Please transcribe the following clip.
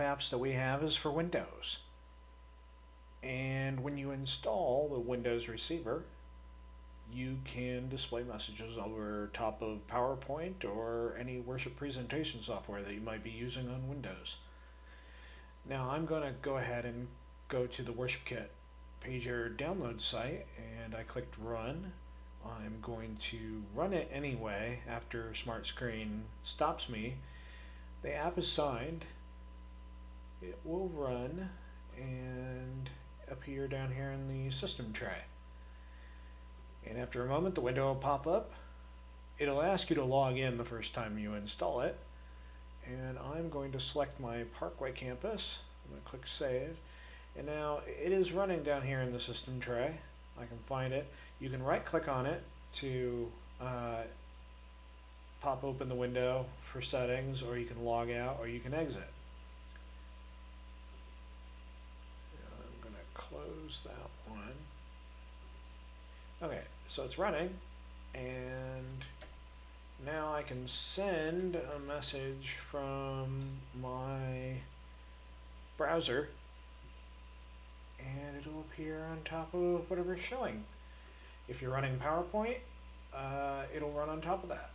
apps that we have is for Windows. And when you install the Windows receiver, you can display messages over top of PowerPoint or any worship presentation software that you might be using on Windows. Now I'm going to go ahead and go to the Worship Kit Pager download site, and I clicked Run. I'm going to run it anyway after Smart Screen stops me. The app is signed. It will run and appear down here in the system tray. And after a moment, the window will pop up. It'll ask you to log in the first time you install it. And I'm going to select my Parkway campus. I'm going to click Save. And now it is running down here in the system tray. I can find it. You can right click on it to pop open the window for settings, or you can log out, or you can exit. I'm going to close that one. Okay, so it's running, and now I can send a message from my browser, and it'll appear on top of whatever's showing. If you're running PowerPoint, it'll run on top of that.